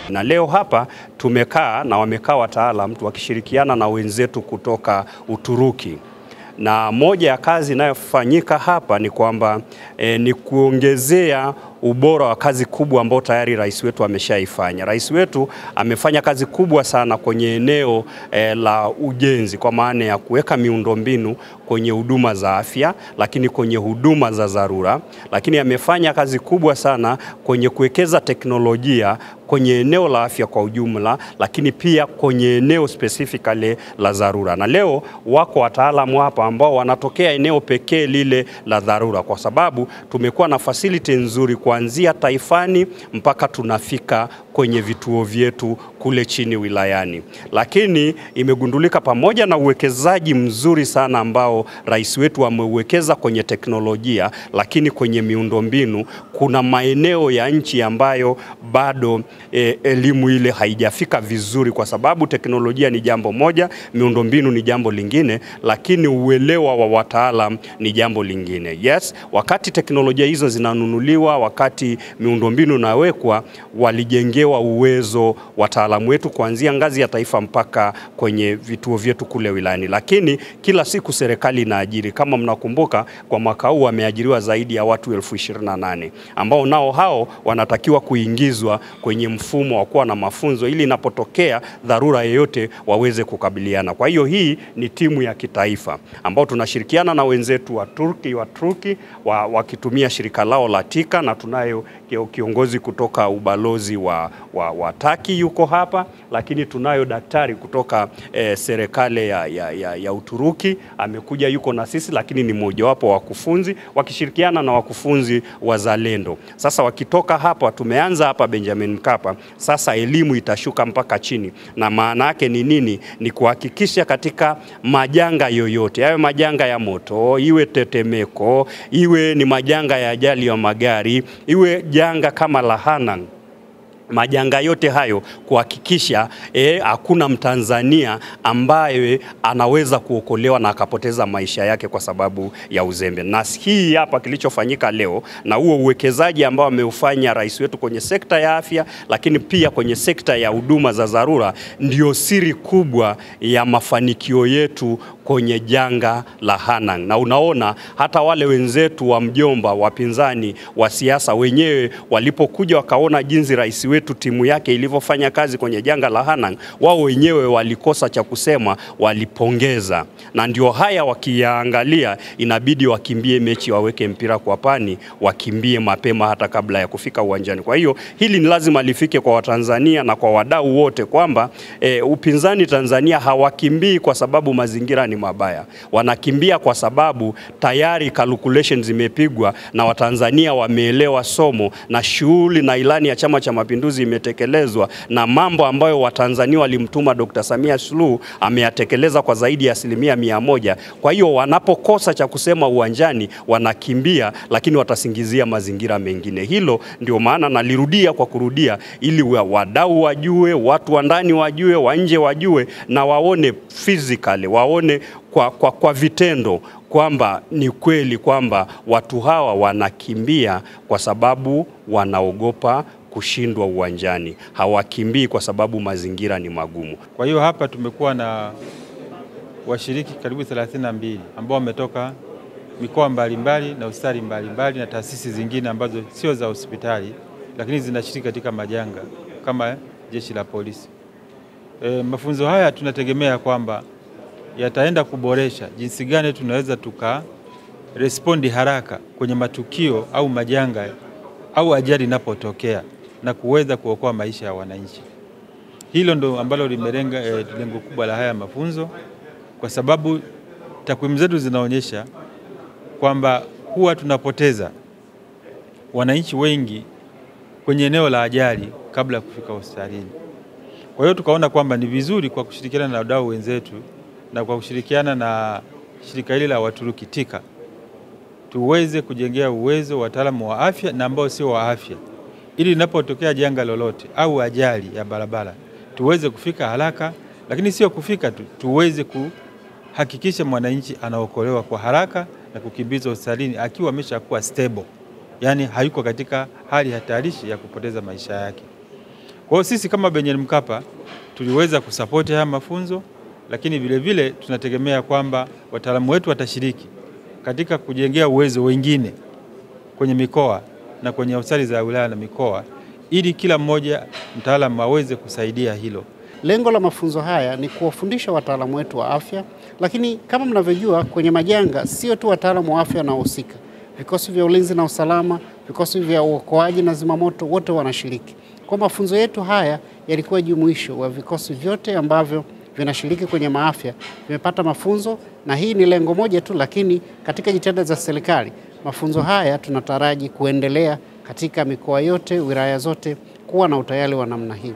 Na leo hapa tumekaa na wamekaa wataalamu wakishirikiana na wenzetu kutoka Uturuki. Na moja ya kazi inayofanyika hapa ni kwamba ni kuongezea ubora wa kazi kubwa ambayo tayari rais wetu ameshaifanya. Rais wetu amefanya kazi kubwa sana kwenye eneo la ujenzi, kwa maana ya kuweka miundombinu kwenye huduma za afya, lakini kwenye huduma za dharura, lakini amefanya kazi kubwa sana kwenye kuwekeza teknolojia kwenye eneo la afya kwa ujumla, lakini pia kwenye eneo specifically la dharura. Na leo wako wataalamu hapa ambao wanatokea eneo pekee lile la dharura, kwa sababu tumekuwa na facility nzuri kuanzia taifani mpaka tunafika kwenye vituo vyetu kule chini wilayani. Lakini imegundulika pamoja na uwekezaji mzuri sana ambao rais wetu ameuwekeza kwenye teknolojia, lakini kwenye miundombinu kuna maeneo ya nchi ambayo bado elimu ile haijafika vizuri, kwa sababu teknolojia ni jambo moja, miundombinu ni jambo lingine, lakini uelewa wa wataalam ni jambo lingine. Yes, wakati teknolojia hizo zinanunuliwa, wakati miundombinu nawekwa, walijengewa uwezo wataalamu wetu kuanzia ngazi ya taifa mpaka kwenye vituo vyetu kule wilayani. Lakini kila siku serikali inaajiri. Kama mnakumbuka, kwa mwaka huu wameajiriwa zaidi ya watu 28,000 ambao nao hao wanatakiwa kuingizwa kwenye mfumo wa kuwa na mafunzo ili inapotokea dharura yoyote waweze kukabiliana. Kwa hiyo hii ni timu ya kitaifa ambao tunashirikiana na wenzetu wa Turki wakitumia shirika lao la TIKA, na tunayo kiongozi kutoka ubalozi wa Turki yuko hapa, lakini tunayo daktari kutoka serikali ya Uturuki amekuja yuko na sisi, lakini ni mojawapo wa wakufunzi wakishirikiana na wakufunzi wazalendo. Sasa wakitoka hapa, tumeanza hapa Benjamin Mkapa, sasa elimu itashuka mpaka chini. Na maana yake ni nini? Ni kuhakikisha katika majanga yoyote, yawe majanga ya moto, iwe tetemeko, iwe ni majanga ya ajali ya magari, iwe janga kama la Hanang, majanga yote hayo kuhakikisha hakuna Mtanzania ambaye anaweza kuokolewa na akapoteza maisha yake kwa sababu ya uzembe. Na hii hapa kilichofanyika leo na huo uwekezaji ambao ameufanya rais wetu kwenye sekta ya afya, lakini pia kwenye sekta ya huduma za dharura, ndio siri kubwa ya mafanikio yetu kwenye janga la Hanang. Na unaona hata wale wenzetu wa mjomba, wapinzani wa siasa, wenyewe walipokuja wakaona jinsi rais wetu timu yake ilivyofanya kazi kwenye janga la Hanang, wao wenyewe walikosa cha kusema, walipongeza. Na ndio haya wakiangalia, inabidi wakimbie mechi, waweke mpira kwa pani, wakimbie mapema hata kabla ya kufika uwanjani. Kwa hiyo hili ni lazima lifike kwa Watanzania na kwa wadau wote kwamba upinzani Tanzania hawakimbii kwa sababu mazingira ni mabaya. Wanakimbia kwa sababu tayari calculations zimepigwa na Watanzania wameelewa somo, na shughuli na ilani ya Chama cha Mapinduzi imetekelezwa, na mambo ambayo Watanzania walimtuma Dr. Samia Suluhu ameyatekeleza kwa zaidi ya 100%. Kwa hiyo wanapokosa cha kusema uwanjani wanakimbia, lakini watasingizia mazingira mengine. Hilo ndio maana nalirudia kwa kurudia, ili wadau wajue, watu wa ndani wajue, wa nje wajue, na waone physically, waone kwa vitendo kwamba ni kweli kwamba watu hawa wanakimbia kwa sababu wanaogopa kushindwa uwanjani. Hawakimbii kwa sababu mazingira ni magumu. Kwa hiyo hapa tumekuwa na washiriki karibu 32 ambao wametoka mikoa mbalimbali na hospitali mbalimbali na taasisi zingine ambazo sio za hospitali, lakini zinashiriki katika majanga kama jeshi la polisi. Mafunzo haya tunategemea kwamba yataenda kuboresha jinsi gani tunaweza respondi haraka kwenye matukio au majanga au ajali inapotokea na kuweza kuokoa maisha ya wananchi. Hilo ndo ambalo limelenga lengo kubwa la haya mafunzo, kwa sababu takwimu zetu zinaonyesha kwamba huwa tunapoteza wananchi wengi kwenye eneo la ajali kabla ya kufika hospitalini. Kwa hiyo tukaona kwamba ni vizuri kwa kushirikiana na wadau wenzetu na kwa kushirikiana na shirika hili la Waturuki TIKA tuweze kujengea uwezo wataalamu wa afya na ambao sio wa afya, ili linapotokea janga lolote au ajali ya barabara tuweze kufika haraka, lakini sio kufika tu, tuweze kuhakikisha mwananchi anaokolewa kwa haraka na kukimbizwa hospitalini akiwa ameshakuwa stable, yani hayuko katika hali hatarishi ya kupoteza maisha yake. Kwa hiyo sisi kama Benjamin Mkapa tuliweza kusapoti haya mafunzo, lakini vile vile tunategemea kwamba wataalamu wetu watashiriki katika kujengea uwezo wengine kwenye mikoa na kwenye hospitali za wilaya na mikoa, ili kila mmoja mtaalamu aweze kusaidia hilo. Lengo la mafunzo haya ni kuwafundisha wataalamu wetu wa afya, lakini kama mnavyojua kwenye majanga sio tu wataalamu wa afya wanaohusika. Vikosi vya ulinzi na usalama, vikosi vya uokoaji na zimamoto wote wanashiriki. Kwa mafunzo yetu haya yalikuwa jumuisho wa vikosi vyote ambavyo vinashiriki kwenye maafya vimepata mafunzo, na hii ni lengo moja tu, lakini katika jitihada za serikali mafunzo haya tunataraji kuendelea katika mikoa yote, wilaya zote kuwa na utayari wa namna hii.